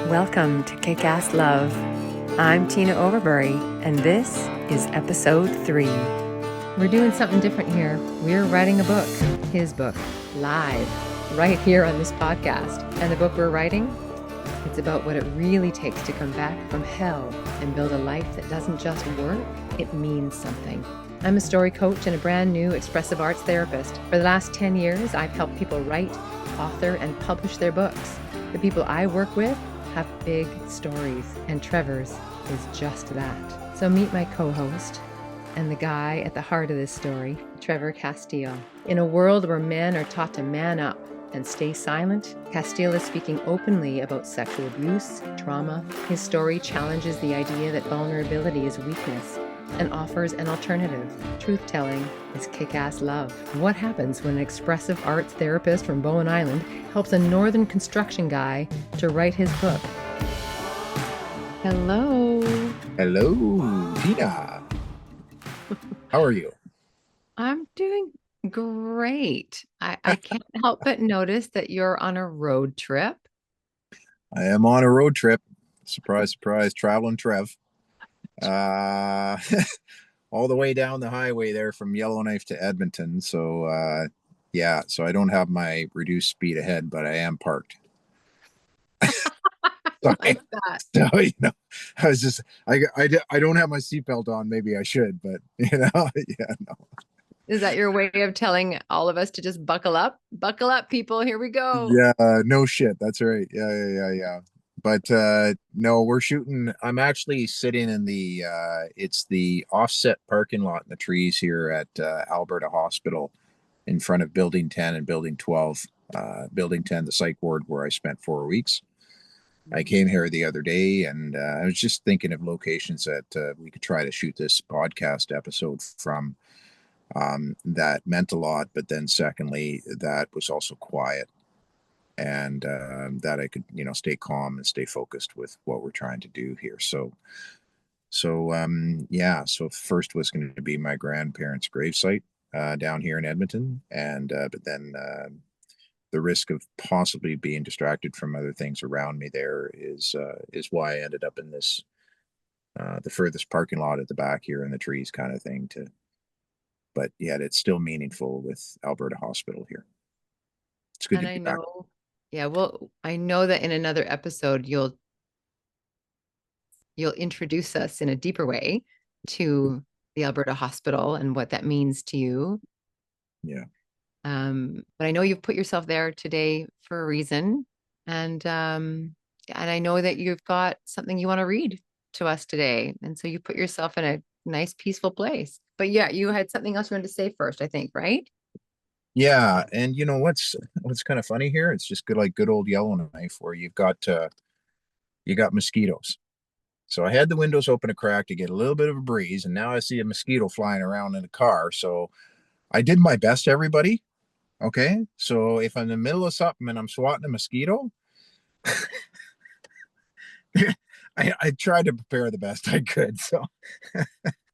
Welcome to Kick-Ass Love. I'm Tina Overbury, and this is episode 3. We're doing something different here. We're writing a book, his book, live, right here on this podcast. And the book we're writing, it's about what it really takes to come back from hell and build a life that doesn't just work, it means something. I'm a story coach and a brand new expressive arts therapist. For the last 10 years, I've helped people write, author, and publish their books. The people I work with have big stories, and Trevor's is just that. So meet my co-host and the guy at the heart of this story, Trevor Castile. In a world where men are taught to man up and stay silent, Castile is speaking openly about sexual abuse, trauma. His story challenges the idea that vulnerability is weakness and offers an alternative. Truth-telling is kick-ass love. What happens when an expressive arts therapist from Bowen Island helps a northern construction guy to write his book? Hello. Hello, Tina. How are you? I'm doing great. I can't help but notice that you're on a road trip. I am on a road trip. Surprise, surprise, traveling Trev. All the way down the highway there from Yellowknife to Edmonton. So, so I don't have my reduced speed ahead, but I am parked. Like that. So, I was just, I don't have my seatbelt on. Maybe I should, but, yeah, no. Is that your way of telling all of us to just buckle up? Buckle up, people. Here we go. Yeah, no shit. That's right. Yeah. But no, we're shooting. I'm actually sitting in it's the offset parking lot in the trees here at Alberta Hospital in front of Building 10 and Building 12. Building 10, the psych ward where I spent 4 weeks. I came here the other day and I was just thinking of locations that we could try to shoot this podcast episode from. That meant a lot, but then secondly, that was also quiet. And that I could, stay calm and stay focused with what we're trying to do here. So first was going to be my grandparents' gravesite down here in Edmonton, and but then the risk of possibly being distracted from other things around me there is why I ended up in this the furthest parking lot at the back here in the trees kind of thing. But yet it's still meaningful with Alberta Hospital here. It's good and to be I back. know, yeah, well, I know that in another episode you'll introduce us in a deeper way to the Alberta Hospital and what that means to you. Yeah. But I know you've put yourself there today for a reason, and I know that you've got something you want to read to us today, and so you put yourself in a nice, peaceful place. But yeah, you had something else you wanted to say first, I think, right? Yeah, and what's kind of funny here? It's just good old Yellowknife where you got mosquitoes. So I had the windows open a crack to get a little bit of a breeze, and now I see a mosquito flying around in the car. So I did my best, everybody. Okay, so if I'm in the middle of something and I'm swatting a mosquito, I tried to prepare the best I could. So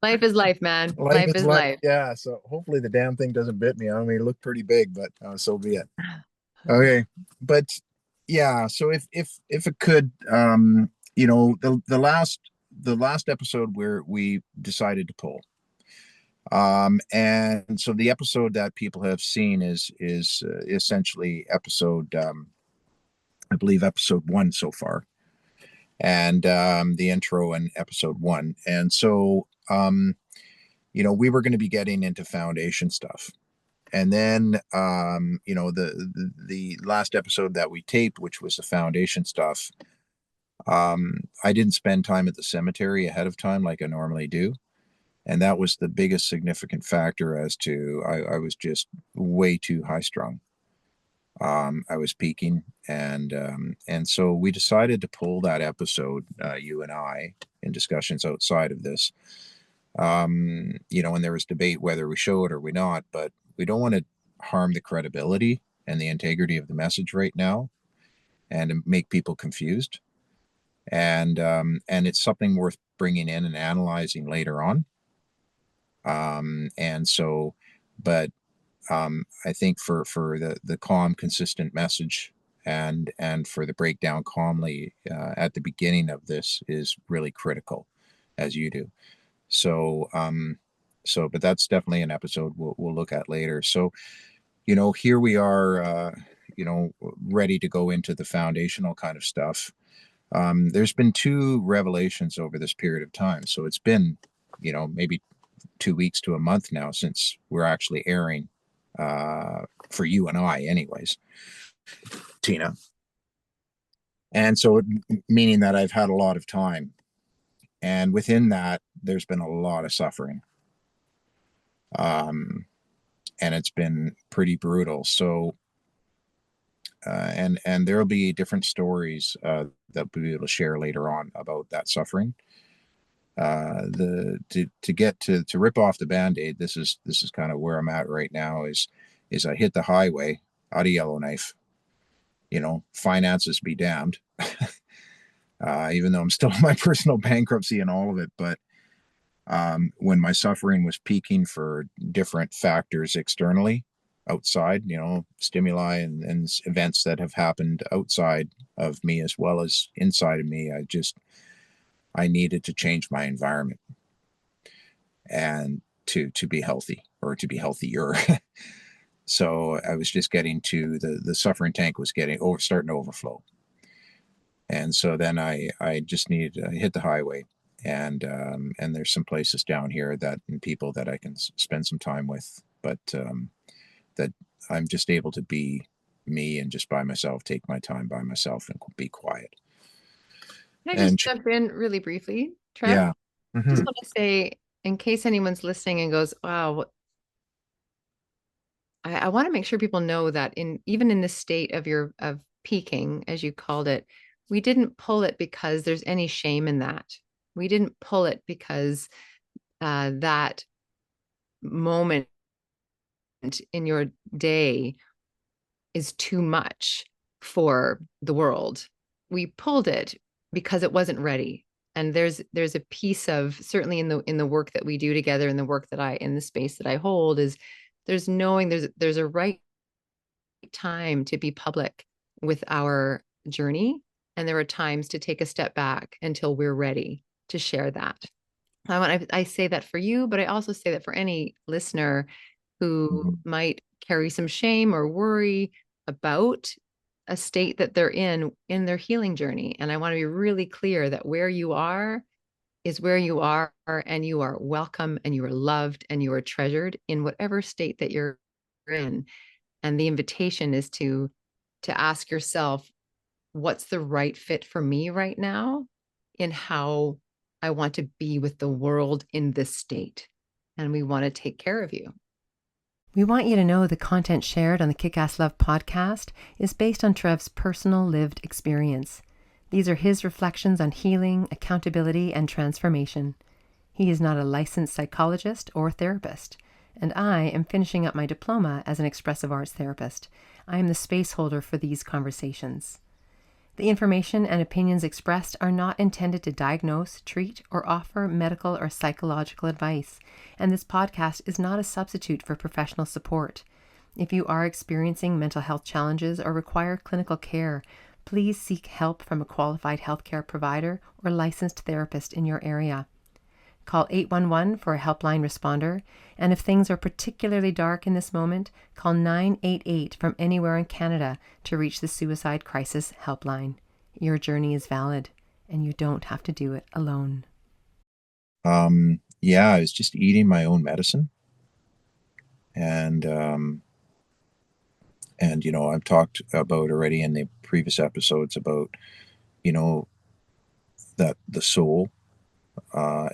Life is life, man. life Life is is life. life. Yeah. So hopefully the damn thing doesn't bit me. I mean, it looked pretty big, but so be it. Okay, but yeah. So if it could, the last episode where we decided to pull, and so the episode that people have seen is essentially episode, I believe episode 1 so far, and the intro and episode 1, and so we were going to be getting into foundation stuff. And then, the last episode that we taped, which was the foundation stuff, I didn't spend time at the cemetery ahead of time like I normally do. And that was the biggest significant factor as to I was just way too high strung. I was peaking, and so we decided to pull that episode, you and I, in discussions outside of this. And there was debate whether we show it or we not, but we don't want to harm the credibility and the integrity of the message right now and make people confused. And it's something worth bringing in and analyzing later on. And so, but I think for the calm, consistent message and for the breakdown calmly at the beginning of this is really critical, as you do. So but that's definitely an episode we'll look at later. So here we are, ready to go into the foundational kind of stuff. There's been 2 revelations over this period of time, so it's been maybe 2 weeks to a month now since we're actually airing, for you and I anyways, Tina. And so, meaning that I've had a lot of time, and within that there's been a lot of suffering, and it's been pretty brutal. So and there'll be different stories that we'll be able to share later on about that suffering. To rip off the band-aid, this is kind of where I'm at right now, is I hit the highway out of Yellowknife. Finances be damned. Even though I'm still in my personal bankruptcy and all of it, but when my suffering was peaking for different factors externally, outside, stimuli and events that have happened outside of me as well as inside of me, I needed to change my environment and to be healthy, or to be healthier. So I was just getting to the suffering tank was starting to overflow. And so then I just needed to hit the highway, and there's some places down here and people that I can spend some time with, but that I'm just able to be me and just by myself, take my time by myself and be quiet. Can I just jump in really briefly, Trev? Yeah. Mm-hmm. Just want to say, in case anyone's listening and goes, wow, I want to make sure people know that even in the state of peaking, as you called it, we didn't pull it because there's any shame in that. We didn't pull it because that moment in your day is too much for the world. We pulled it because it wasn't ready. And there's a piece of, certainly in the work that we do together, in the work that in the space that I hold, is there's knowing there's a right time to be public with our journey, and there are times to take a step back until we're ready to share that. I say that for you, but I also say that for any listener who might carry some shame or worry about a state that they're in their healing journey. And I want to be really clear that where you are is where you are, and you are welcome, and you are loved, and you are treasured in whatever state that you're in. And the invitation is to ask yourself, what's the right fit for me right now in how I want to be with the world in this state? And we want to take care of you. We want you to know the content shared on the Kick-Ass Love podcast is based on Trev's personal lived experience. These are his reflections on healing, accountability, and transformation. He is not a licensed psychologist or therapist, and I am finishing up my diploma as an expressive arts therapist. I am the space holder for these conversations. The information and opinions expressed are not intended to diagnose, treat, or offer medical or psychological advice, and this podcast is not a substitute for professional support. If you are experiencing mental health challenges or require clinical care, please seek help from a qualified healthcare provider or licensed therapist in your area. Call 811 for a helpline responder, and if things are particularly dark in this moment, call 988 from anywhere in Canada to reach the Suicide Crisis Helpline. Your journey is valid, and you don't have to do it alone. Yeah, I was just eating my own medicine, and I've talked about already in the previous episodes about that the soul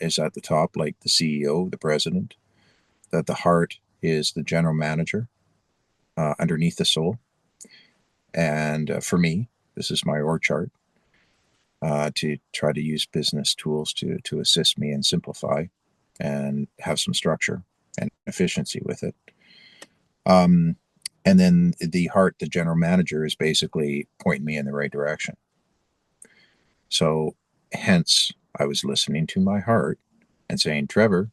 is at the top, like the CEO, the president, that the heart is the general manager underneath the soul. And for me, this is my org chart to try to use business tools to assist me and simplify and have some structure and efficiency with it. And then the heart, the general manager, is basically pointing me in the right direction. So hence, I was listening to my heart and saying, Trevor,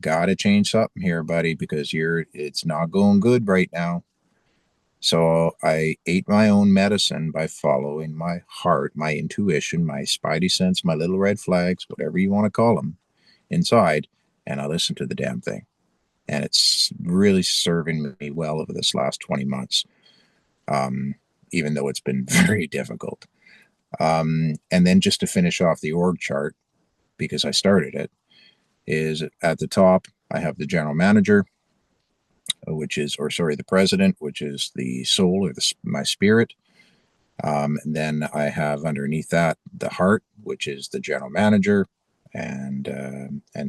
gotta change something here, buddy, because it's not going good right now. So I ate my own medicine by following my heart, my intuition, my spidey sense, my little red flags, whatever you want to call them, inside, and I listened to the damn thing. And it's really serving me well over this last 20 months, um, even though it's been very difficult. And then just to finish off the org chart, because I started it, is at the top, I have the general manager, which is, or sorry, the president, which is the soul or my spirit. And then I have underneath that the heart, which is the general manager, and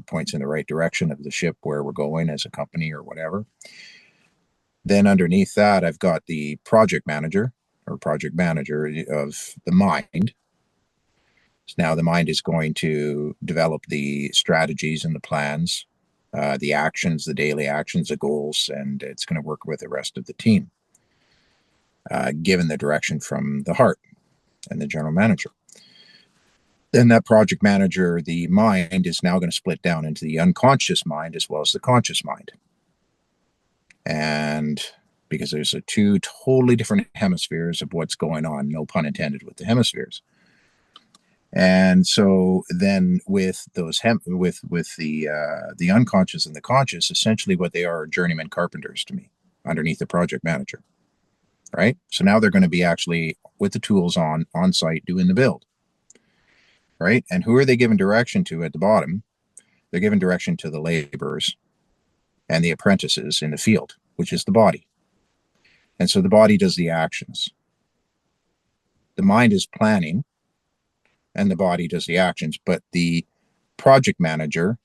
points in the right direction of the ship where we're going as a company or whatever. Then underneath that, I've got the project manager or project manager of the mind. So now the mind is going to develop the strategies and the plans, the actions, the daily actions, the goals, and it's going to work with the rest of the team, given the direction from the heart and the general manager. Then that project manager, the mind, is now going to split down into the unconscious mind as well as the conscious mind. And because there's two totally different hemispheres of what's going on, no pun intended with the hemispheres. And so then with those with the unconscious and the conscious, essentially what they are journeyman carpenters to me underneath the project manager. Right. So now they're going to be actually with the tools on site doing the build. Right. And who are they giving direction to at the bottom? They're giving direction to the laborers and the apprentices in the field, which is the body. And so the body does the actions. The mind is planning and the body does the actions, but the project manager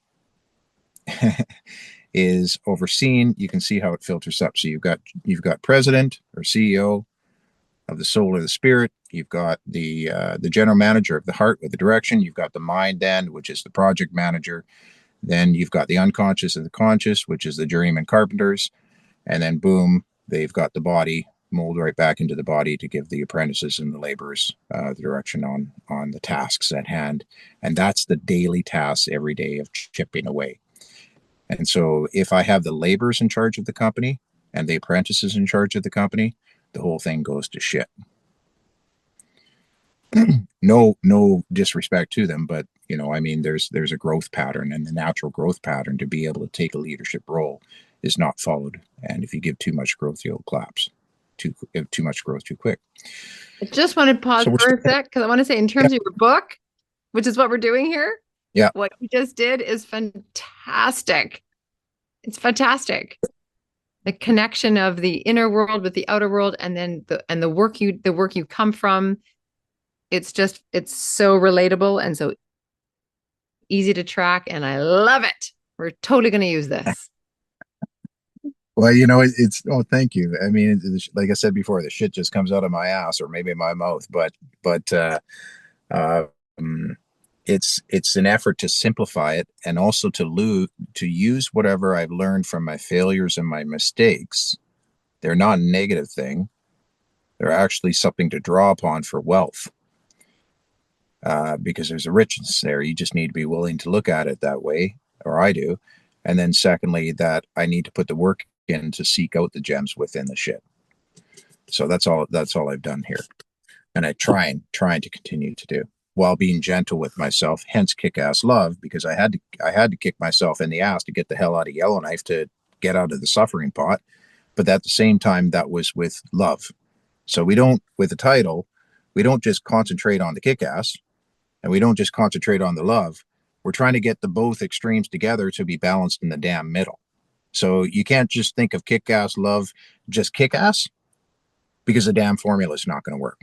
is overseeing. You can see how it filters up. So you've got president or CEO of the soul or the spirit. You've got the general manager of the heart with the direction. You've got the mind then, which is the project manager. Then you've got the unconscious and the conscious, which is the journeyman carpenters. And then boom, they've got the body mold right back into the body to give the apprentices and the laborers the direction on the tasks at hand. And that's the daily tasks every day of chipping away. And so if I have the laborers in charge of the company and the apprentices in charge of the company, the whole thing goes to shit. No disrespect to them, but you know, I mean, there's a growth pattern, and the natural growth pattern to be able to take a leadership role is not followed. And if you give too much growth, you'll collapse. Too much growth too quick. I just want to pause for a sec because I want to say, in terms of your book, which is what we're doing here, what you just did is fantastic. It's fantastic. The connection of the inner world with the outer world, and then the work you come from. It's so relatable and so easy to track, and I love it. We're totally going to use this. Well, you know, thank you. I mean, like I said before, the shit just comes out of my ass or maybe my mouth, but it's an effort to simplify it and also to use whatever I've learned from my failures and my mistakes. They're not a negative thing. They're actually something to draw upon for wealth. Because there's a richness there. You just need to be willing to look at it that way, or I do. And then secondly, that I need to put the work in to seek out the gems within the shit. So that's all I've done here. And I trying to continue to do while being gentle with myself, hence kick-ass love, because I had to kick myself in the ass to get the hell out of Yellowknife, to get out of the suffering pot. But at the same time, that was with love. So with the title, we don't just concentrate on the kick-ass, and we don't just concentrate on the love. We're trying to get the both extremes together to be balanced in the damn middle. So you can't just think of kick-ass love, just kick-ass, because the damn formula is not going to work.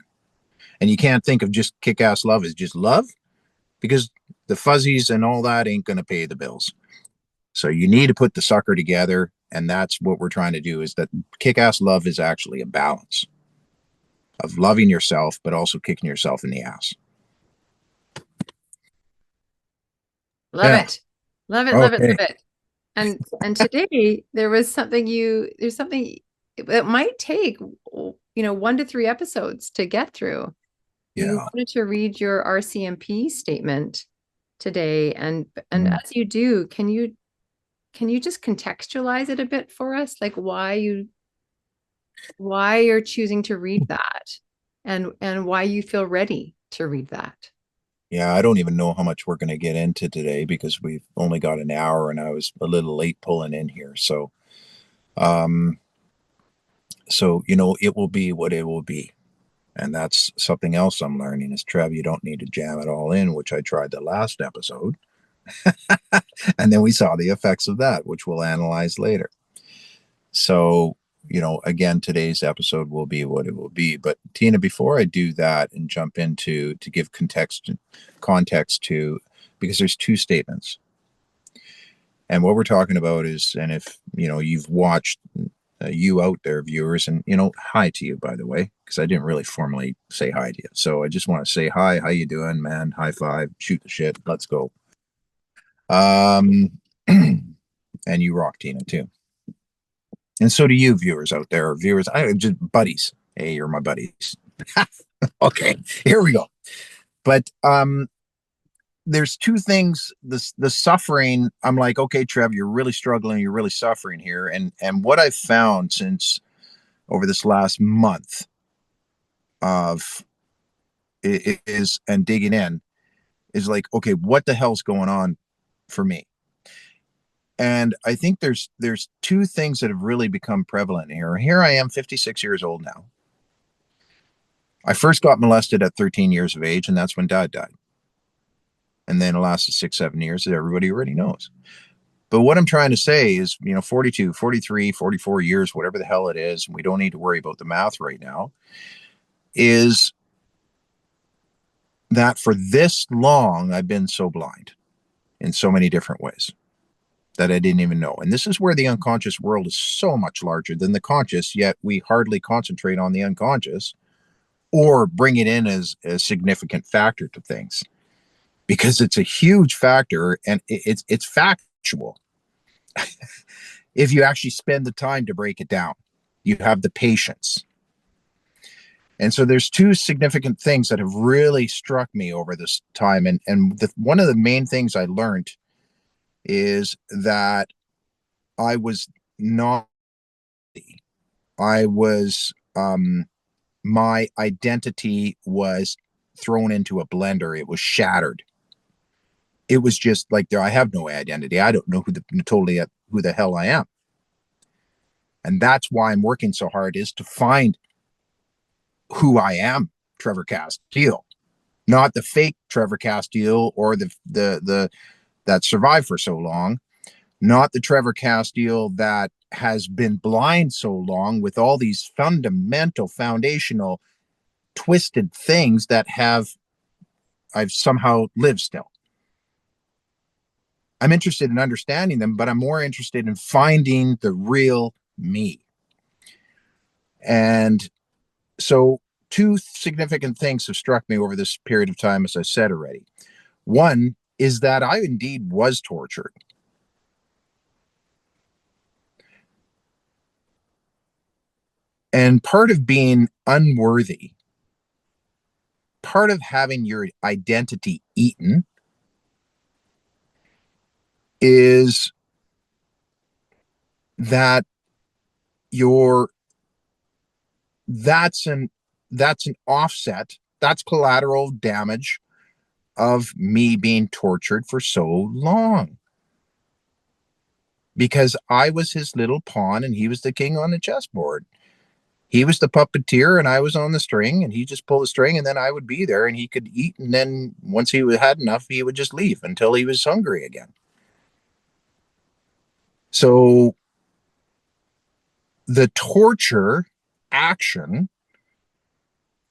And you can't think of just kick-ass love as just love, because the fuzzies and all that ain't going to pay the bills. So you need to put the sucker together, and that's what we're trying to do, is that kick-ass love is actually a balance of loving yourself, but also kicking yourself in the ass. Love it. Love it. And today there's something it might take, 1 to 3 episodes to get through. Yeah. You wanted to read your RCMP statement today, and as you do, can you just contextualize it a bit for us, like why you why you're choosing to read that and why you feel ready to read that. Yeah, I don't even know how much we're going to get into today because we've only got an hour and I was a little late pulling in here. Um, so, it will be what it will be. And that's something else I'm learning is, Trev, you don't need to jam it all in, which I tried the last episode. And then we saw the effects of that, which we'll analyze later. So, again, today's episode will be what it will be. But Tina, before I do that and jump into to give context to, because there's two statements. And what we're talking about is, and if, you've watched you out there, viewers, and, hi to you, by the way, because I didn't really formally say hi to you. So I just want to say hi, how you doing, man? High five, shoot the shit. Let's go. And you rock, Tina, too. And so do you, viewers out there, viewers, I just buddies. Hey, you're my buddies. Okay, here we go. But there's two things. The suffering. I'm like, okay, Trev, you're really struggling. You're really suffering here. And what I've found since over this last month of it is and digging in is like, okay, what the hell's going on for me? And I think there's two things that have really become prevalent here. Here I am, 56 years old now. I first got molested at 13 years of age, and that's when Dad died. And then it lasted 6-7 years, that everybody already knows. But what I'm trying to say is, 42, 43, 44 years, whatever the hell it is, and we don't need to worry about the math right now, is that for this long, I've been so blind in so many different ways that I didn't even know. And this is where the unconscious world is so much larger than the conscious, yet we hardly concentrate on the unconscious or bring it in as a significant factor to things, because it's a huge factor and it's factual. If you actually spend the time to break it down, you have the patience. And so there's two significant things that have really struck me over this time. And one of the main things I learned is that I was not, my identity was thrown into a blender. It was shattered. It was just like, I have no identity. I don't know who the hell I am. And that's why I'm working so hard, is to find who I am, Trevor Castile, not the fake Trevor Castile or the that survived for so long, not the Trevor Castile that has been blind so long with all these fundamental, foundational, twisted things that I've somehow lived still. I'm interested in understanding them, but I'm more interested in finding the real me. And so two significant things have struck me over this period of time, as I said already. One is that I indeed was tortured. And part of being unworthy, part of having your identity eaten, is that that's an offset, that's collateral damage of me being tortured for so long, because I was his little pawn and he was the king on the chessboard. He was the puppeteer and I was on the string, and he just pulled the string, and then I would be there and he could eat, and then once he had enough, he would just leave until he was hungry again. So the torture action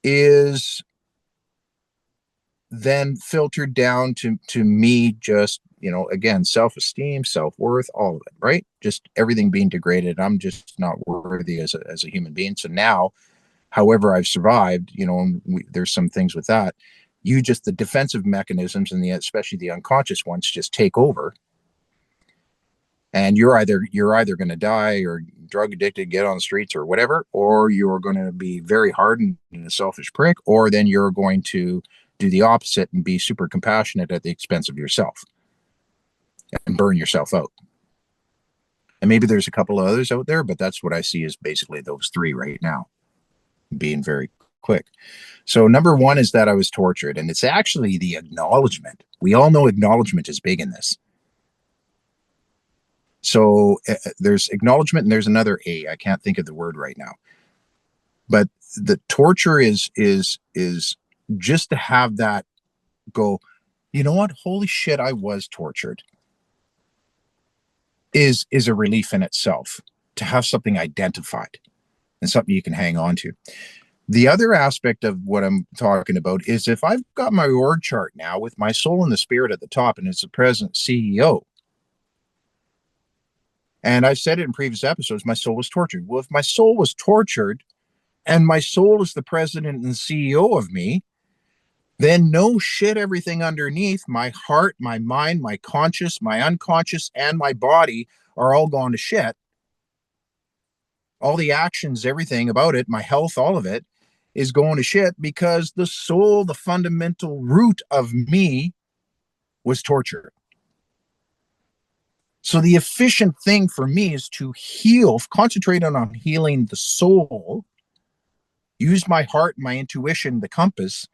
is then filtered down to me, just, again, self-esteem, self-worth, all of it, right? Just everything being degraded. I'm just not worthy as a human being. So now, however I've survived, and there's some things with that, the defensive mechanisms, and especially the unconscious ones, just take over. And you're either going to die or drug addicted, get on the streets or whatever, or you're going to be very hardened and a selfish prick, or then you're going to do the opposite and be super compassionate at the expense of yourself and burn yourself out. And maybe there's a couple of others out there, but that's what I see as basically those three right now, being very quick. So number one is that I was tortured, and it's actually the acknowledgement. We all know acknowledgement is big in this. So there's acknowledgement, and there's another A. I can't think of the word right now. But the torture is just to have that go, you know what? Holy shit, I was tortured. Is a relief in itself to have something identified and something you can hang on to. The other aspect of what I'm talking about is if I've got my org chart now with my soul and the spirit at the top, and it's the president CEO, and I've said it in previous episodes, my soul was tortured. Well, if my soul was tortured and my soul is the president and CEO of me, then no shit, everything underneath, my heart, my mind, my conscious, my unconscious, and my body are all gone to shit. All the actions, everything about it, my health, all of it is going to shit because the soul, the fundamental root of me, was tortured. So the efficient thing for me is to heal, concentrate on healing the soul, use my heart, my intuition, the compass,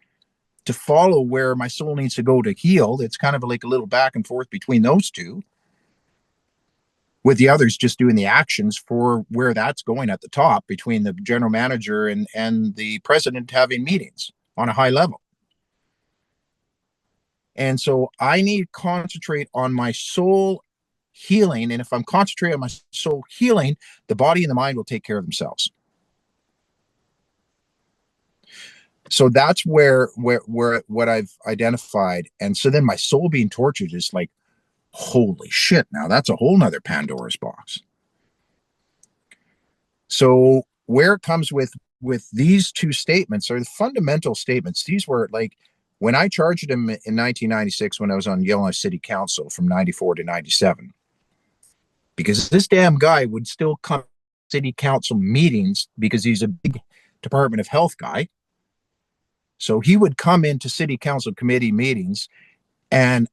to follow where my soul needs to go to heal. It's kind of like a little back and forth between those two, with the others just doing the actions for where that's going at the top between the general manager and the president having meetings on a high level. And so I need to concentrate on my soul healing. And if I'm concentrating on my soul healing, the body and the mind will take care of themselves. So that's where what I've identified. And so then my soul being tortured is like, holy shit, now that's a whole nother Pandora's box. So where it comes with these two statements are the fundamental statements. These were like, when I charged him in 1996, when I was on Yellowknife City Council from 94 to 97, because this damn guy would still come to city council meetings because he's a big Department of Health guy. So he would come into city council committee meetings, and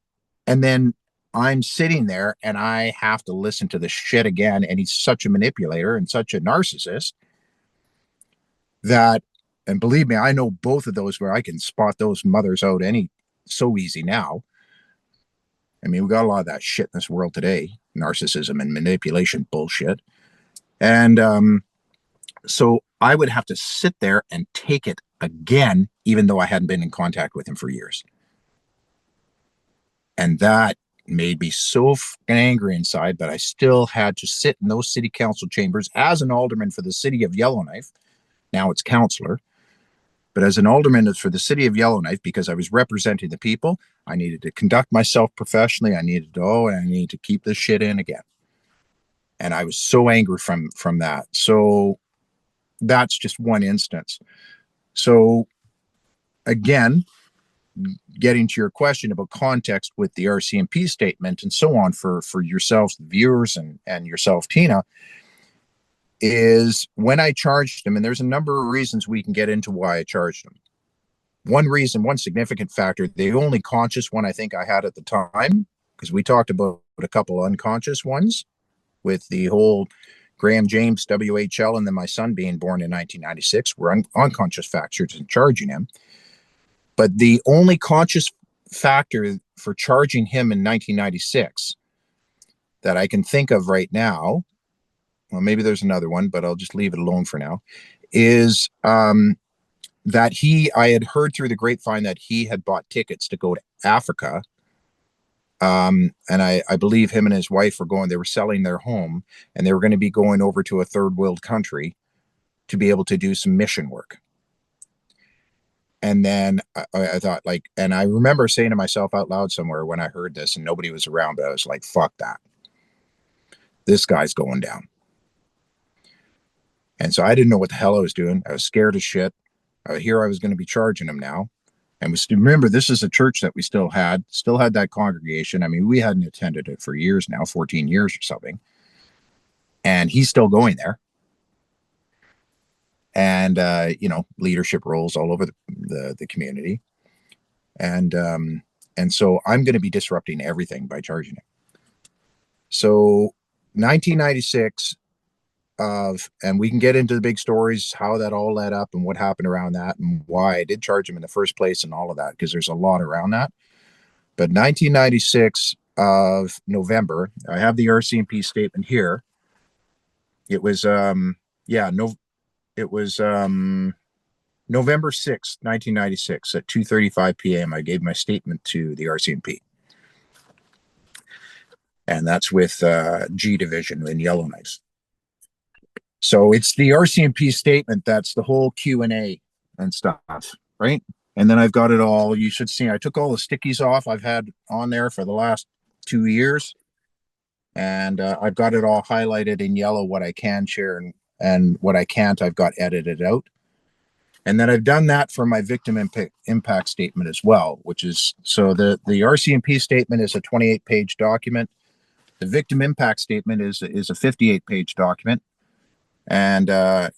then I'm sitting there and I have to listen to the shit again. And he's such a manipulator and such a narcissist that, and believe me, I know both of those where I can spot those mothers out so easy now. I mean, we got a lot of that shit in this world today, narcissism and manipulation bullshit. And so I would have to sit there and take it again, even though I hadn't been in contact with him for years. And that made me so angry inside, but I still had to sit in those city council chambers as an alderman for the city of Yellowknife. Now it's councillor, but as an alderman for the city of Yellowknife, because I was representing the people, I needed to conduct myself professionally. I needed to keep this shit in again. And I was so angry from that. So that's just one instance. So again, getting to your question about context with the RCMP statement and so on for yourselves, the viewers, and yourself, Tina, is when I charged him, and there's a number of reasons we can get into why I charged him. One reason, one significant factor, the only conscious one I think I had at the time, because we talked about a couple unconscious ones with the whole Graham James, WHL, and then my son being born in 1996, were unconscious factors in charging him. But the only conscious factor for charging him in 1996 that I can think of right now, well, maybe there's another one, but I'll just leave it alone for now, is that I had heard through the grapevine that he had bought tickets to go to Africa. And I believe him and his wife they were selling their home, and they were going to be going over to a third world country to be able to do some mission work. And then I thought, and I remember saying to myself out loud somewhere when I heard this and nobody was around, but I was like, fuck that. This guy's going down. And so I didn't know what the hell I was doing. I was scared as shit. Here I was going to be charging him now. And remember, this is a church that we still had that congregation. I mean, we hadn't attended it for years now, 14 years or something. And he's still going there. And, leadership roles all over the community. And so I'm going to be disrupting everything by charging him. So 1996 and we can get into the big stories, how that all led up and what happened around that and why I did charge him in the first place and all of that, because there's a lot around that. But 1996 of November, I have the RCMP statement here. It was, yeah, no, it was November 6th, 1996 at 2:35 p.m. I gave my statement to the RCMP. And that's with G Division in Yellowknife. So it's the RCMP statement. That's the whole Q&A and stuff, right? And then I've got it all. You should see, I took all the stickies off I've had on there for the last 2 years. And I've got it all highlighted in yellow, what I can share and what I can't, I've got edited out. And then I've done that for my victim impact statement as well, which is, so the RCMP statement is a 28-page document. The victim impact statement is a 58-page document. And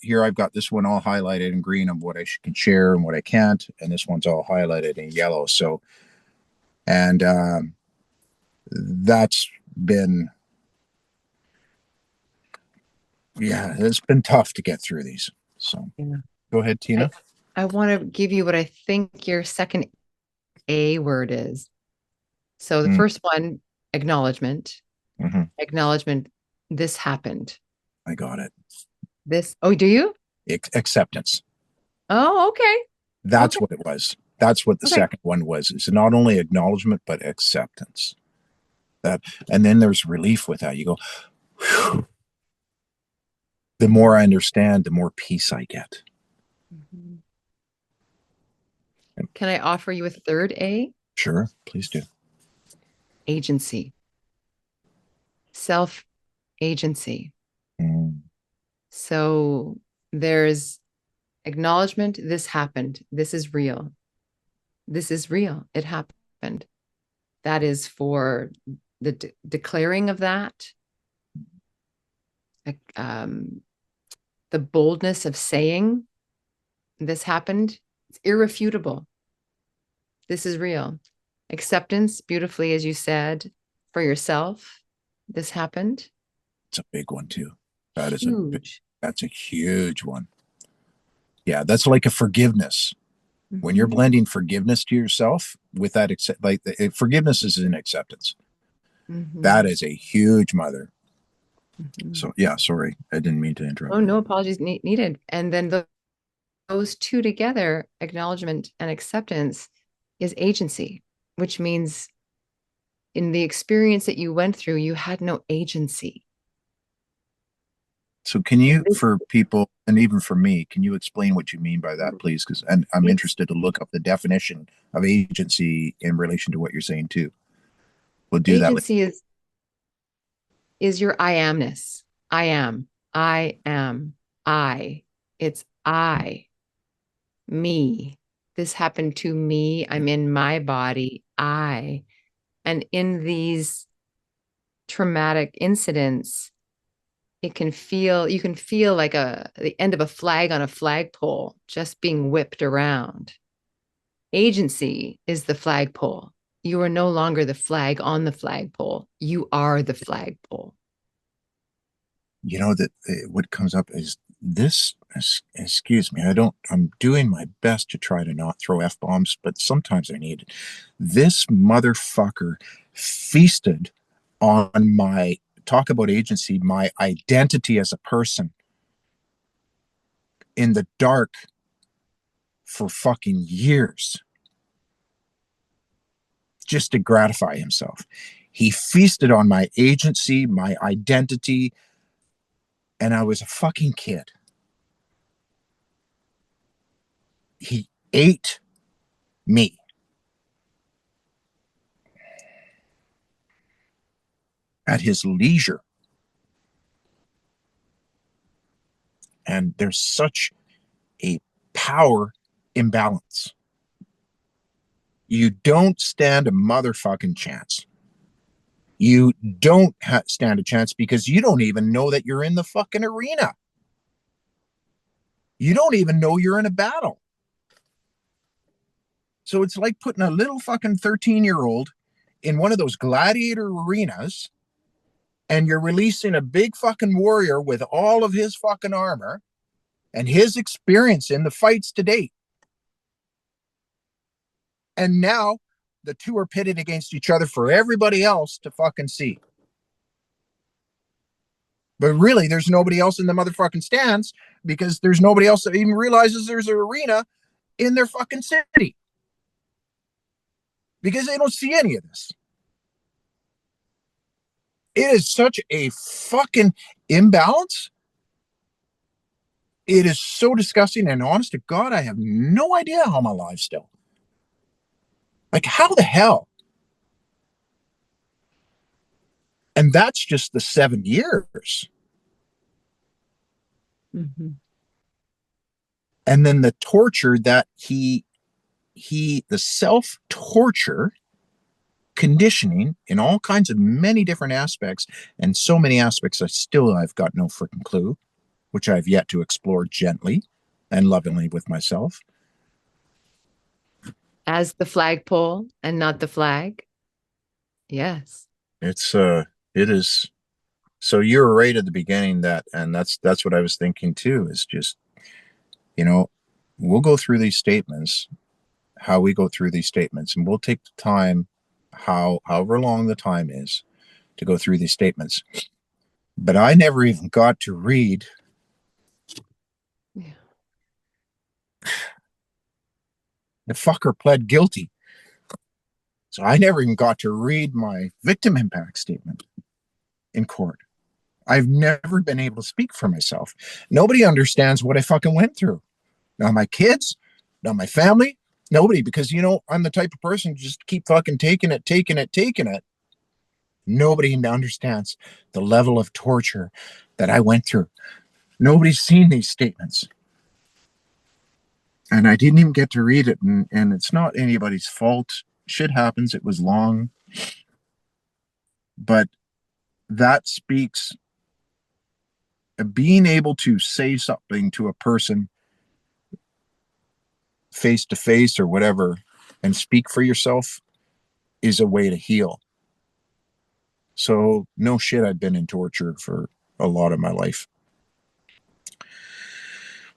here I've got this one all highlighted in green of what I can share and what I can't. And this one's all highlighted in yellow. So, and that's been, yeah, it's been tough to get through these. So Yeah. Go ahead, Tina. I want to give you what I think your second A word is. So the first one, acknowledgement. Mm-hmm. Acknowledgement, this happened. I got it. This, oh, do you? Acceptance. Oh, okay. That's Okay. what it was. That's what the second one was. It's not only acknowledgement, but acceptance. That, and then there's relief with that. You go, whew. The more I understand, the more peace I get. Mm-hmm. Can I offer you a third A? Sure, please do. Agency. Self-agency. So there's acknowledgement, this happened. This is real. This is real. It happened. That is for the declaring of that. The boldness of saying this happened. It's irrefutable. This is real. Acceptance, beautifully, as you said, for yourself. This happened. It's a big one too. That is huge. That's a huge one. Yeah, that's like a forgiveness. Mm-hmm. When you're blending forgiveness to yourself with that, forgiveness is an acceptance. Mm-hmm. That is a huge mother. Mm-hmm. So yeah, sorry, I didn't mean to interrupt. Oh, no apologies needed. And then those two together, acknowledgement and acceptance, is agency, which means in the experience that you went through, you had no agency. So can you, for people, and even for me, can you explain what you mean by that, please? Because I'm interested to look up the definition of agency in relation to what you're saying too. We'll do that. Agency is your I amness. I am. I am. I. It's I. Me. This happened to me. I'm in my body. I. And in these traumatic incidents, you can feel like the end of a flag on a flagpole just being whipped around. Agency is the flagpole. You are no longer the flag on the flagpole. You are the flagpole. You know, that what comes up is this, excuse me, I'm doing my best to try to not throw F-bombs, but sometimes I need it. This motherfucker feasted on my, talk about agency, my identity as a person in the dark for fucking years, just to gratify himself. He feasted on my agency, my identity, and I was a fucking kid. He ate me. At his leisure. And there's such a power imbalance. You don't stand a motherfucking chance. You don't stand a chance because you don't even know that you're in the fucking arena. You don't even know you're in a battle. So it's like putting a little fucking 13-year-old in one of those gladiator arenas and you're releasing a big fucking warrior with all of his fucking armor and his experience in the fights to date. And now the two are pitted against each other for everybody else to fucking see. But really, there's nobody else in the motherfucking stands because there's nobody else that even realizes there's an arena in their fucking city. Because they don't see any of this. It is such a fucking imbalance. It is so disgusting, and honest to God, I have no idea how I'm alive still. Like, how the hell? And that's just the 7 years. Mm-hmm. And then the torture that the self-torture conditioning in all kinds of many different aspects, and so many aspects I've got no freaking clue, which I've yet to explore gently and lovingly with myself. As the flagpole and not the flag. Yes. It is. So you were right at the beginning and that's what I was thinking too, is just, we'll go through these statements, how we go through these statements, and we'll take the time, however long the time is, to go through these statements. But I never even got to read. Yeah. The fucker pled guilty. So I never even got to read my victim impact statement in court. I've never been able to speak for myself. Nobody understands what I fucking went through. Not my kids, not my family, nobody, because, I'm the type of person to just keep fucking taking it. Nobody understands the level of torture that I went through. Nobody's seen these statements. And I didn't even get to read it, and it's not anybody's fault. Shit happens. It was long. But that speaks, being able to say something to a person face to face or whatever and speak for yourself is a way to heal. So no shit, I've been in torture for a lot of my life.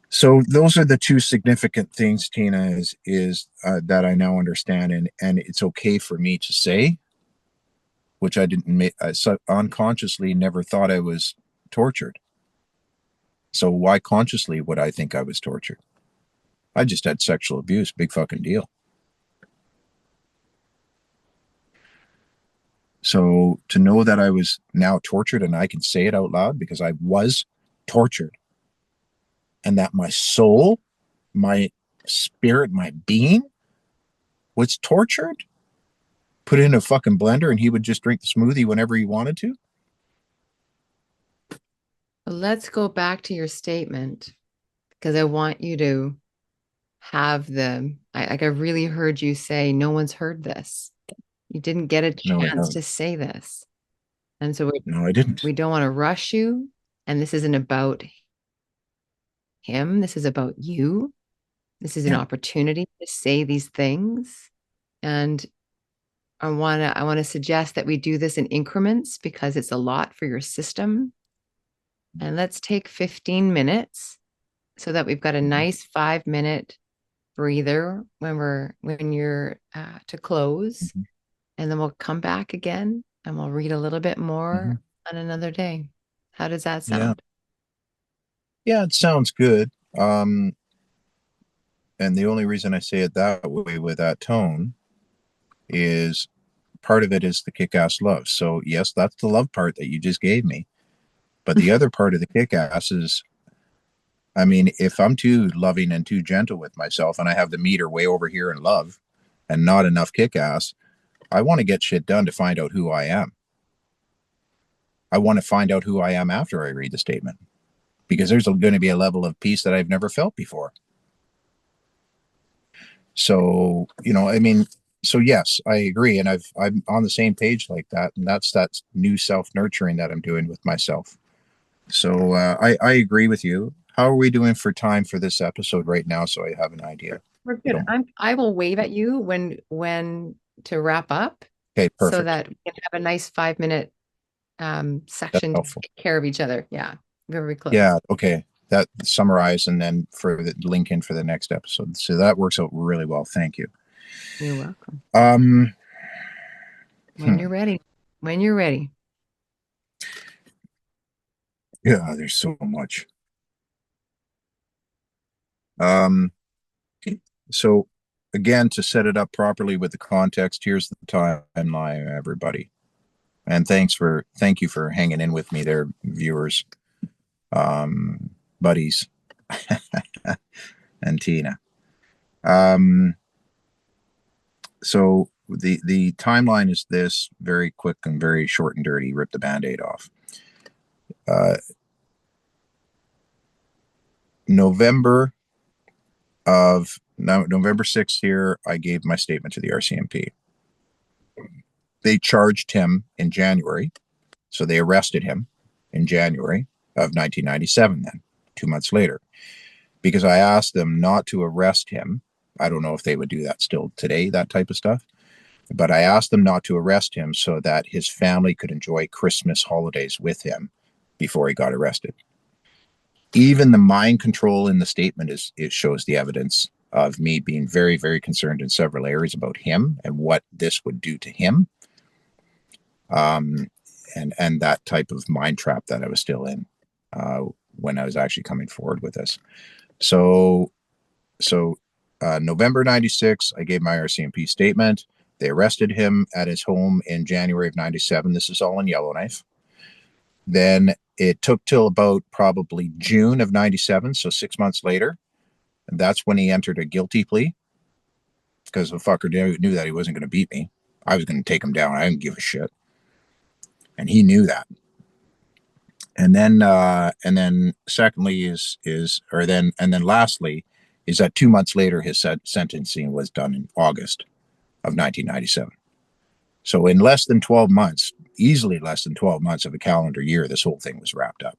So those are the two significant things, Tina, is that I now understand, and it's okay for me to say, which I didn't make, so unconsciously never thought I was tortured. So why consciously would I think I was tortured? I just had sexual abuse, big fucking deal. So to know that I was now tortured, and I can say it out loud because I was tortured, and that my soul, my spirit, my being was tortured, put in a fucking blender, and he would just drink the smoothie whenever he wanted to. Let's go back to your statement, because I want you to have I really heard you say, no one's heard this. You didn't get a chance to say this. And so no, I didn't. We don't want to rush you. And this isn't about him. This is about you. This is an opportunity to say these things. And I want to suggest that we do this in increments because it's a lot for your system. And let's take 15 minutes so that we've got a nice 5-minute breather when you're to close. Mm-hmm. And then we'll come back again and we'll read a little bit more on another day. How does that sound? Yeah, it sounds good. And the only reason I say it that way with that tone is part of it is the kick-ass love. So yes, that's the love part that you just gave me. But the other part of the kick-ass is, I mean, if I'm too loving and too gentle with myself and I have the meter way over here in love and not enough kick-ass, I want to get shit done to find out who I am. I want to find out who I am after I read the statement, because there's going to be a level of peace that I've never felt before. So, I mean, so yes, I agree. And I'm on the same page like that. And that's that new self-nurturing that I'm doing with myself. So I agree with you. How are we doing for time for this episode right now? So I have an idea. We're good. I will wave at you when to wrap up. Okay, perfect. So that we can have a nice 5-minute That's section to helpful. take care of each other. Yeah, very close. Yeah. Okay. That summarize and then for the link in for the next episode. So that works out really well. Thank you. You're welcome. Um, When you're ready. When you're ready. yeah, there's so much. Um, so again, to set it up properly with the context, here's the timeline, everybody. And thank you for hanging in with me there, viewers, buddies, and Tina. So the timeline is this, very quick and very short and dirty. Rip the band-aid off. November 6th here, I gave my statement to the RCMP. They charged him in January, so they arrested him in January of 1997. Then 2 months later, because I asked them not to arrest him. I don't know if they would do that still today, that type of stuff. But I asked them not to arrest him so that his family could enjoy Christmas holidays with him before he got arrested. Even the mind control in the statement it shows the evidence of me being very, very concerned in several areas about him and what this would do to him. And that type of mind trap that I was still in when I was actually coming forward with this. So November 96, I gave my RCMP statement. They arrested him at his home in January of 97. This is all in Yellowknife. Then it took till about probably June of 97, so 6 months later. And that's when he entered a guilty plea because the fucker knew that he wasn't going to beat me. I was going to take him down. I didn't give a shit. And he knew that. And then secondly lastly is that 2 months later, his sentencing was done in August of 1997. So in less than 12 months, easily less than 12 months of a calendar year, this whole thing was wrapped up.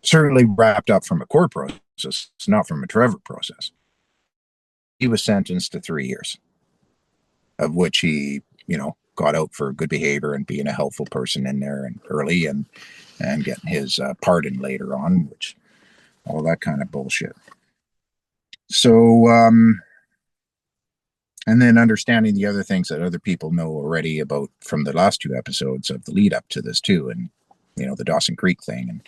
Certainly wrapped up from a court process, not from a Trevor process. He was sentenced to 3 years, of which he, got out for good behavior and being a helpful person in there and early and getting his pardon later on, which all that kind of bullshit. So, and then understanding the other things that other people know already about from the last 2 episodes of the lead up to this too, and the Dawson Creek thing,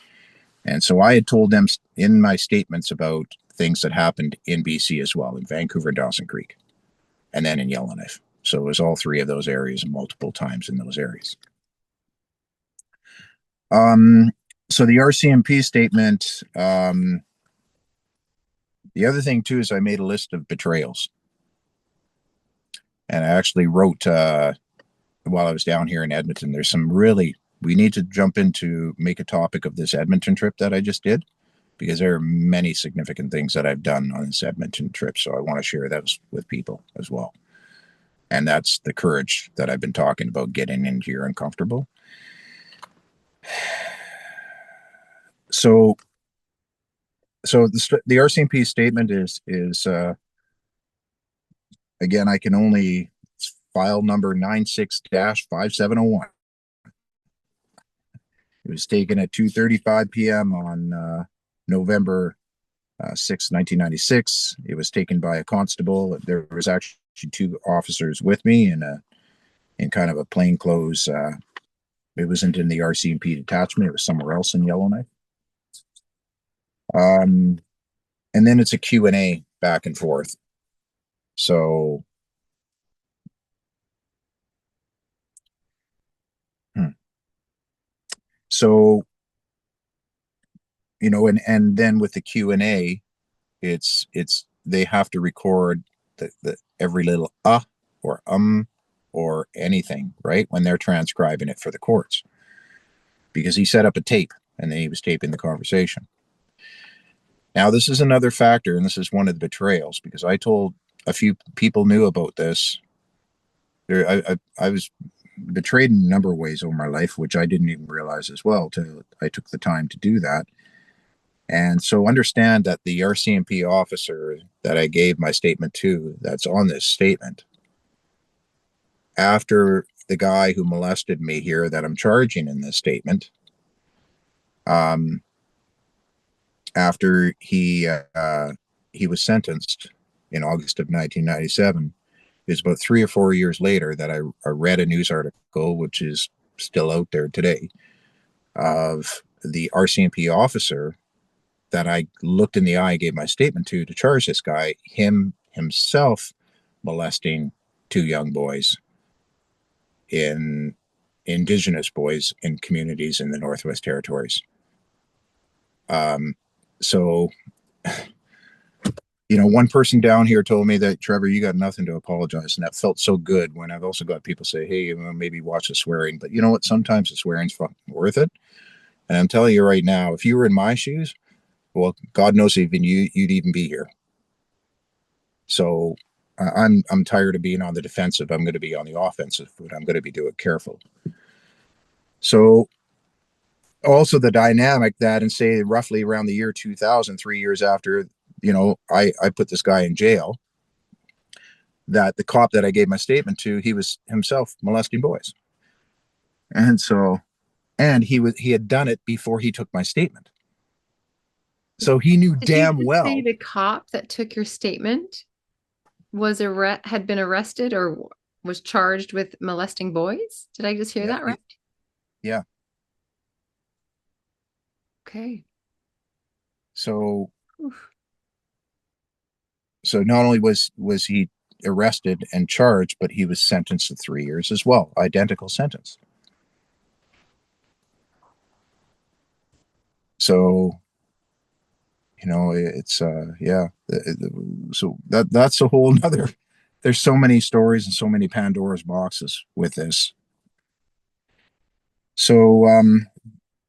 and so I had told them in my statements about things that happened in BC as well, in Vancouver, Dawson Creek, and then in Yellowknife. So it was all 3 of those areas and multiple times in those areas. So the RCMP statement. The other thing too is I made a list of betrayals. And I actually wrote while I was down here in Edmonton, there's some we need to jump into make a topic of this Edmonton trip that I just did, because there are many significant things that I've done on this Edmonton trip. So I want to share those with people as well. And that's the courage that I've been talking about, getting into your uncomfortable. So the RCMP statement is again, I can only file number 96-5701. It was taken at 2:35 p.m. on November 6, 1996. It was taken by a constable. There was actually 2 officers with me in kind of a plainclothes. It wasn't in the RCMP detachment. It was somewhere else in Yellowknife. And then it's a Q&A back and forth. So, so, and then with the Q&A, it's they have to record the every little or or anything, right, when they're transcribing it for the courts, because he set up a tape and then he was taping the conversation. Now, this is another factor, and this is one of the betrayals, because I told a few people knew about this. I was betrayed in a number of ways over my life, which I didn't even realize as well till I took the time to do that. And so understand that the RCMP officer that I gave my statement to, that's on this statement, after the guy who molested me here that I'm charging in this statement, after he was sentenced in August of 1997, it's about 3 or 4 years later that I read a news article, which is still out there today, of the RCMP officer that I looked in the eye, gave my statement to charge this guy, himself molesting two young boys, in Indigenous boys in communities in the Northwest Territories. So, one person down here told me that, Trevor, you got nothing to apologize. And that felt so good when I've also got people say, hey, maybe watch the swearing. But you know what? Sometimes the swearing's fucking worth it. And I'm telling you right now, if you were in my shoes, well, God knows even you'd even be here. So I'm tired of being on the defensive. I'm going to be on the offensive, but I'm going to be doing it careful. So also the dynamic that, and say roughly around the year 2000, 3 years after, I put this guy in jail, that the cop that I gave my statement to, he was himself molesting boys. And so, and he had done it before he took my statement. So he knew damn well. Say the cop that took your statement had been arrested or was charged with molesting boys? Did I just hear that right? Yeah. Okay. So not only was he arrested and charged, but he was sentenced to 3 years as well. Identical sentence. So, it's yeah. So that's a whole nother. There's so many stories and so many Pandora's boxes with this. So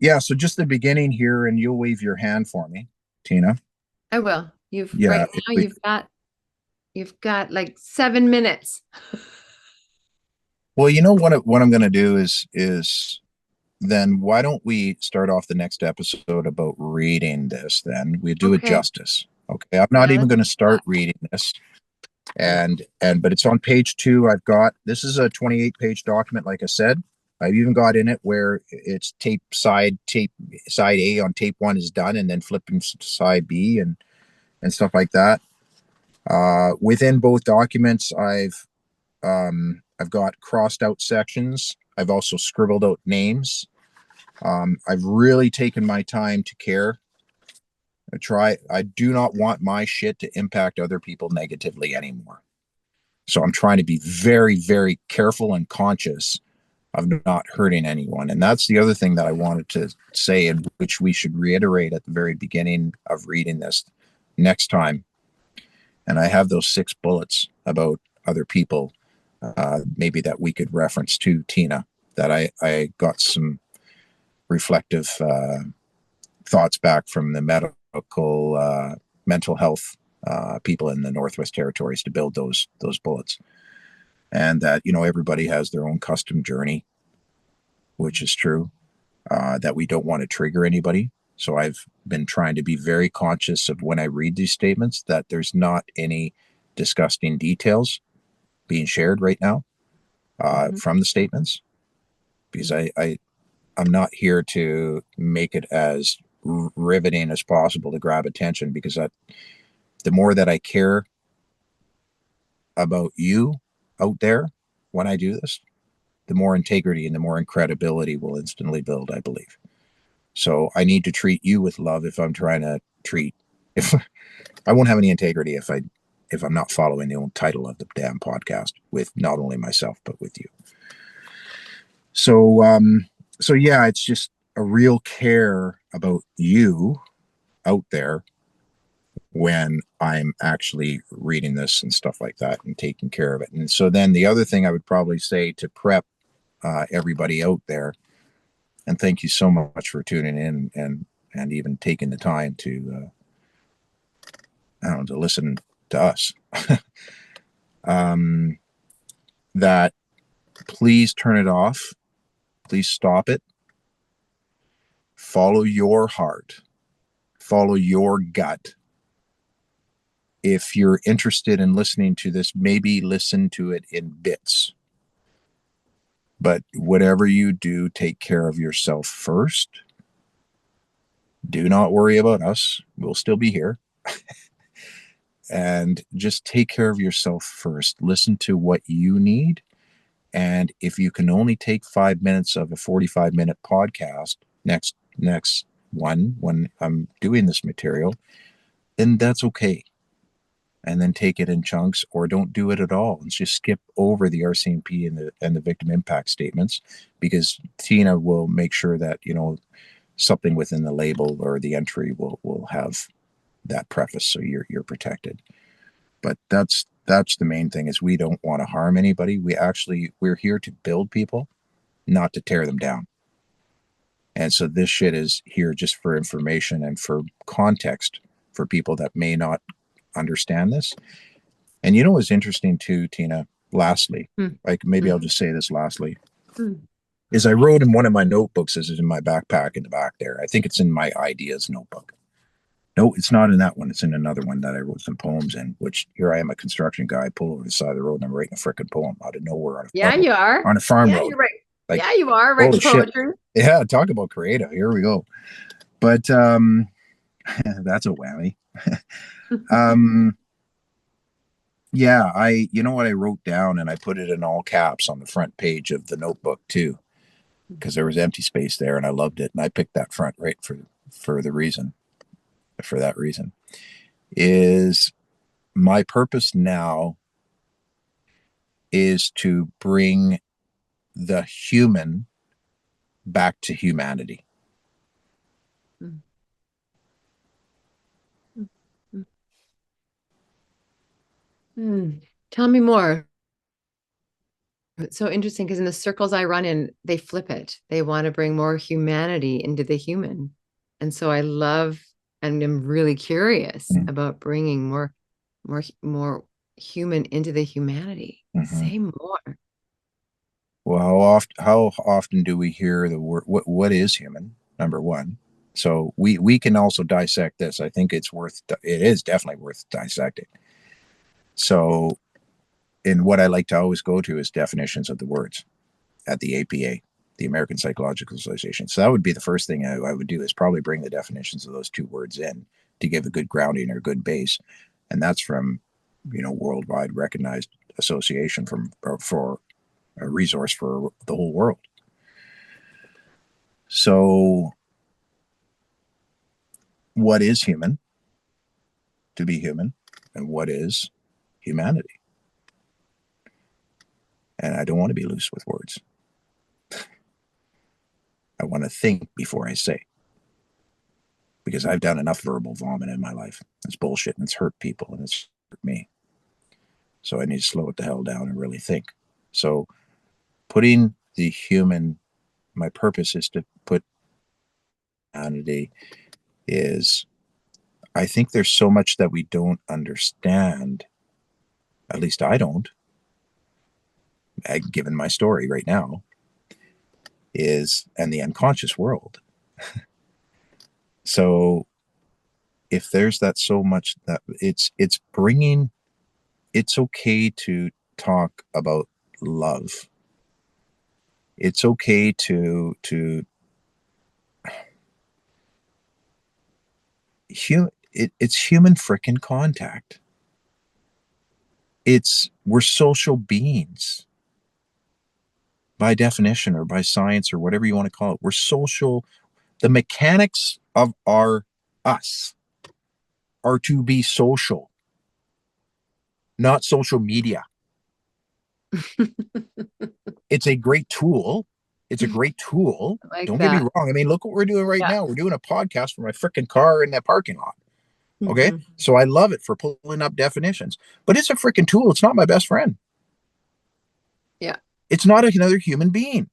yeah. So just the beginning here, and you'll wave your hand for me, Tina. I will. Right now you've got like 7 minutes. Well, what I'm going to do is then why don't we start off the next episode about reading this? Then we do it justice. Okay, I'm not even going to start reading this, but it's on page 2. This is a 28-page document. Like I said, I've even got in it where it's side A on tape 1 is done, and then flipping to side B and stuff like that. Within both documents, I've got crossed out sections. I've also scribbled out names. I've really taken my time to care. I do not want my shit to impact other people negatively anymore. So I'm trying to be very, very careful and conscious of not hurting anyone. And that's the other thing that I wanted to say, and which we should reiterate at the very beginning of reading this next time. And I have those 6 bullets about other people, maybe that we could reference to, Tina, that I got some reflective thoughts back from the mental health people in the Northwest Territories to build those bullets. And that, everybody has their own custom journey, which is true, that we don't want to trigger anybody. So I've been trying to be very conscious of when I read these statements that there's not any disgusting details being shared right now from the statements, because I'm not here to make it as riveting as possible to grab attention, because the more that I care about you out there when I do this, the more integrity and the more credibility will instantly build, I believe. So I need to treat you with love if I'm trying to if I won't have any integrity if I'm not following the old title of the damn podcast with not only myself, but with you. So, yeah, it's just a real care about you out there when I'm actually reading this and stuff like that and taking care of it. And so then the other thing I would probably say to prep everybody out there, and thank you so much for tuning in and even taking the time to to listen to us. That please turn it off. Please stop it. Follow your heart. Follow your gut. If you're interested in listening to this, maybe listen to it in bits. But whatever you do, take care of yourself first. Do not worry about us. We'll still be here. And just take care of yourself first. Listen to what you need. And if you can only take 5 minutes of a 45-minute podcast next one when I'm doing this material, then that's okay. And then take it in chunks, or don't do it at all and just skip over the RCMP and the victim impact statements, because Tina will make sure that, something within the label or the entry will have that preface, so you're protected. But that's the main thing, is we don't want to harm anybody. We're here to build people, not to tear them down. And so this shit is here just for information and for context for people that may not understand this. And what's interesting too, Tina, lastly, like maybe I'll just say this lastly, is I wrote in one of my notebooks, this is in my backpack in the back there. I think it's in my ideas notebook. No, it's not in that one. It's in another one that I wrote some poems in, which here I am, a construction guy. I pull over the side of the road and I'm writing a freaking poem out of nowhere You are. on a farm road. You're right. Like, you are writing poetry. Yeah, talk about creative. Here we go. But that's a whammy. Yeah, what I wrote down, and I put it in all caps on the front page of the notebook too, because there was empty space there and I loved it. And I picked that front right for that reason, is my purpose now is to bring the human back to humanity. Tell me more. It's so interesting, because in the circles I run in, they flip it. They want to bring more humanity into the human. And so I love and I'm really curious about bringing more human into the humanity. Say more. Well, how often do we hear the word, what is human, number one? So we can also dissect this. I think it is definitely worth dissecting. So, and what I like to always go to is definitions of the words at the APA, the American Psychological Association. So that would be the first thing I would do, is probably bring the definitions of those two words in to give a good grounding or a good base. And that's from, worldwide recognized association for a resource for the whole world. So what is human? To be human. And what is humanity? And I don't want to be loose with words. I want to think before I say, because I've done enough verbal vomit in my life. It's bullshit, and it's hurt people, and it's hurt me. So I need to slow it the hell down and really think. So putting the human, my purpose is to put humanity is, I think there's so much that we don't understand. At least I don't, given my story right now, and the unconscious world. So if there's that so much that it's bringing, it's okay to talk about love. It's okay to it's human frickin' contact. We're social beings by definition, or by science, or whatever you want to call it. We're social. The mechanics of us are to be social, not social media. It's a great tool. Don't get me wrong. I mean, look what we're doing right now. We're doing a podcast from my freaking car in that parking lot. Okay. So I love it for pulling up definitions, but it's a freaking tool. It's not my best friend. Yeah. It's not another human being.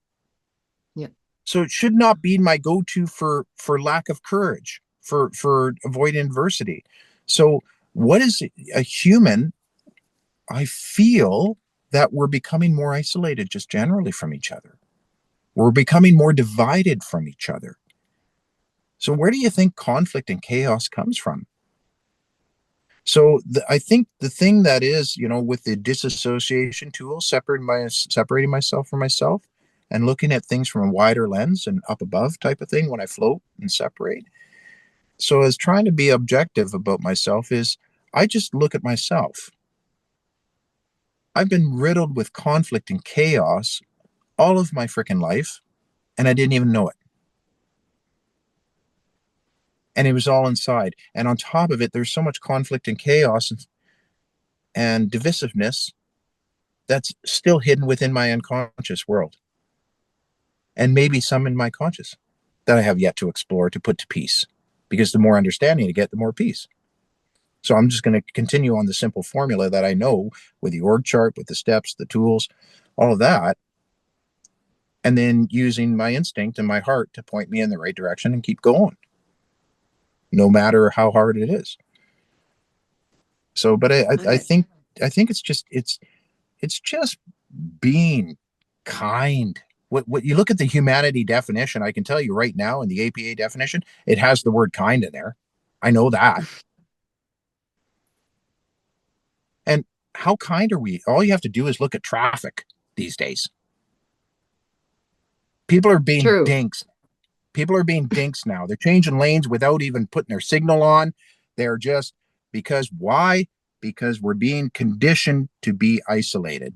Yeah. So it should not be my go-to for lack of courage, for avoiding adversity. So what is a human? I feel that we're becoming more isolated just generally from each other. We're becoming more divided from each other. So where do you think conflict and chaos comes from? So I think the thing that is, with the disassociation tool, separating myself from myself, and looking at things from a wider lens and up above type of thing when I float and separate. So as trying to be objective about myself is I just look at myself. I've been riddled with conflict and chaos all of my freaking life, and I didn't even know it. And it was all inside. And on top of it, there's so much conflict and chaos and divisiveness that's still hidden within my unconscious world. And maybe some in my conscious that I have yet to explore, to put to peace. Because the more understanding I get, the more peace. So I'm just going to continue on the simple formula that I know with the org chart, with the steps, the tools, all of that. And then using my instinct and my heart to point me in the right direction and keep going, no matter how hard it is. So, but I think it's just being kind. What you look at the humanity definition, I can tell you right now in the APA definition, it has the word kind in there. I know that. And how kind are we? All you have to do is look at traffic these days. People are being dinks. People are being dinks now. They're changing lanes without even putting their signal on. They're just because why? Because we're being conditioned to be isolated.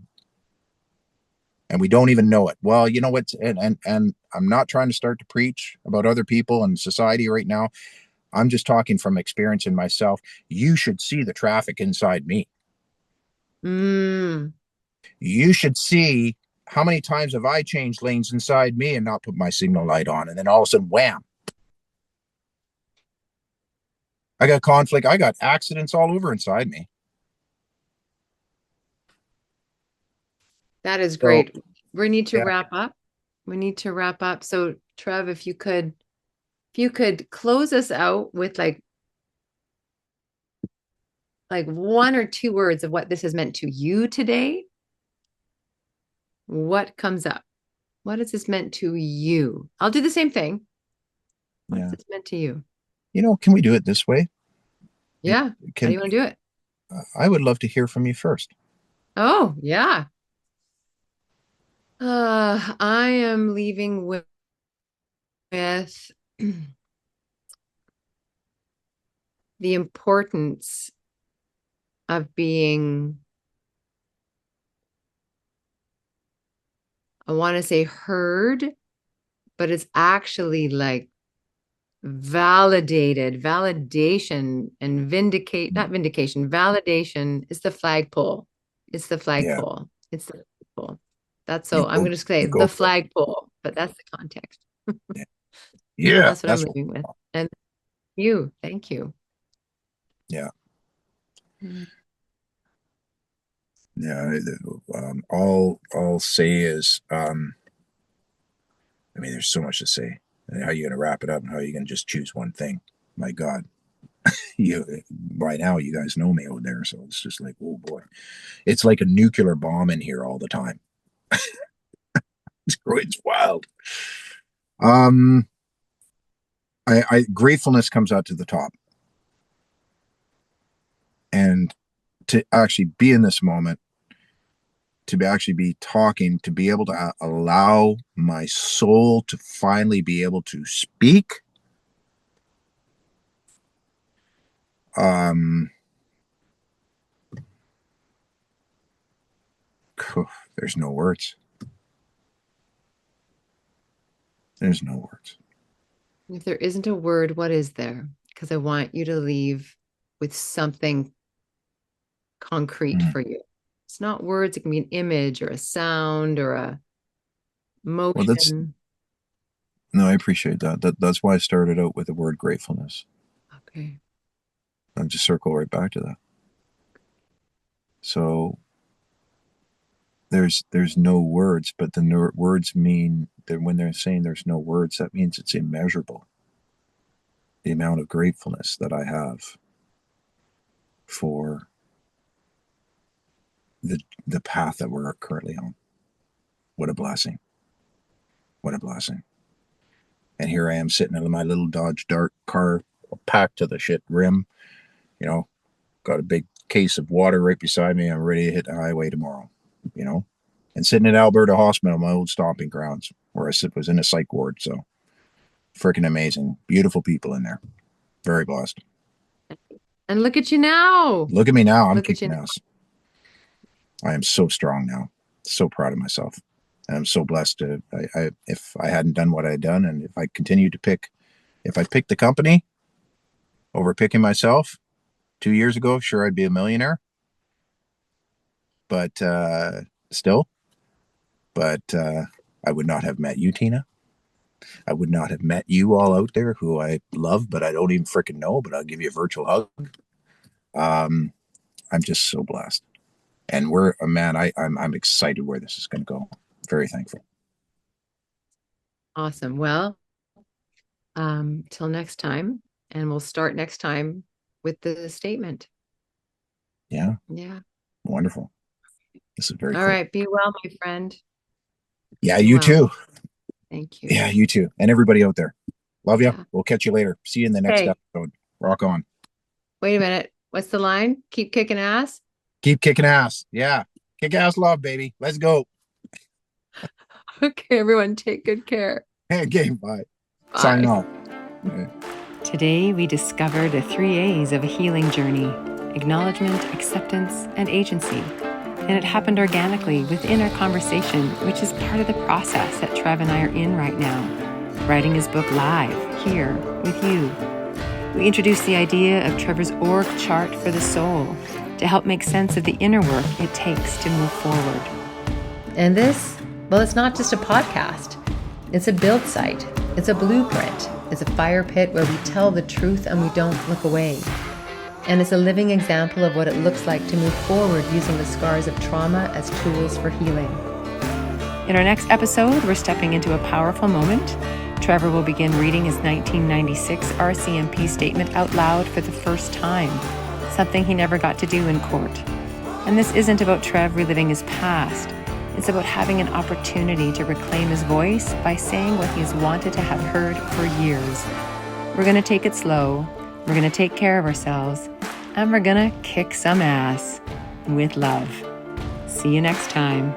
And we don't even know it. Well, you know what? And I'm not trying to start to preach about other people and society right now. I'm just talking from experience in myself. You should see the traffic inside me. You should see how many times have I changed lanes inside me and not put my signal light on, and then all of a sudden, wham! I got conflict. I got accidents all over inside me. That is great. So, we need to wrap up. We need to wrap up. So, Trev, if you could close us out with like 1 or 2 words of what this has meant to you today. What comes up? What has this meant to you? I'll do the same thing. What has this meant to you? You know, can we do it this way? Yeah. How do you want to do it? I would love to hear from you first. Oh, yeah. I am leaving with the importance of being, I want to say heard, but it's actually like validation and validation is the flagpole. It's the flagpole. Yeah. It's the flagpole. That's so I'm going to say the flagpole, but that's the context. Yeah. That's what I'm leaving with. And you, thank you. Yeah. Yeah. All I'll say is, I mean, there's so much to say. And how are you going to wrap it up, and how are you going to just choose one thing? My God. By now you guys know me out there, so it's just like, oh boy, it's like a nuclear bomb in here all the time. It's wild. I gratefulness comes out to the top, and to actually be in this moment, to actually be talking, to be able to allow my soul to finally be able to speak. There's no words. There's no words. If there isn't a word, what is there? Because I want you to leave with something concrete for you. It's not words. It can be an image or a sound or a motion. No, I appreciate that. That's why I started out with the word gratefulness. Okay. I'll just circle right back to that. So there's no words, but the words mean that when they're saying there's no words, that means it's immeasurable. The amount of gratefulness that I have for the path that we're currently on. What a blessing. What a blessing. And here I am sitting in my little Dodge Dart car, packed to the shit rim, you know, got a big case of water right beside me. I'm ready to hit the highway tomorrow, you know, and sitting at Alberta Hospital, my old stomping grounds, where I was in a psych ward. So freaking amazing. Beautiful people in there. Very blessed. And look at you now. Look at me now. I'm Look at kicking you. ass. I am so strong now. So proud of myself. And I'm so blessed to, if I hadn't done what I had done, and if I continued to if I picked the company over picking myself 2 years ago, sure, I'd be a millionaire. But still, I would not have met you, Tina. I would not have met you all out there who I love, but I don't even freaking know, but I'll give you a virtual hug. I'm just so blessed. And I'm excited where this is going to go. Very thankful. Awesome. Well, till next time, and we'll start next time with the statement. Yeah. Yeah. Wonderful. This is very All cool. right. Be well, my friend. Yeah, you too. Thank you. Yeah, you too. And everybody out there. Love you. Yeah. We'll catch you later. See you in the next episode. Rock on. Wait a minute. What's the line? Keep kicking ass? Keep kicking ass. Yeah. Kick ass love, baby. Let's go. Okay, everyone, take good care. Okay, bye. Bye. Sign off. Today, we discovered the 3 A's of a healing journey: acknowledgement, acceptance, and agency. And it happened organically within our conversation, which is part of the process that Trev and I are in right now, writing his book live, here, with you. We introduced the idea of Trevor's org chart for the soul to help make sense of the inner work it takes to move forward. And this, well, it's not just a podcast. It's a build site. It's a blueprint. It's a fire pit where we tell the truth and we don't look away. And it's a living example of what it looks like to move forward using the scars of trauma as tools for healing. In our next episode, we're stepping into a powerful moment. Trevor will begin reading his 1996 RCMP statement out loud for the first time, something he never got to do in court. And this isn't about Trev reliving his past. It's about having an opportunity to reclaim his voice by saying what he's wanted to have heard for years. We're going to take it slow, we're going to take care of ourselves, and we're going to kick some ass with love. See you next time.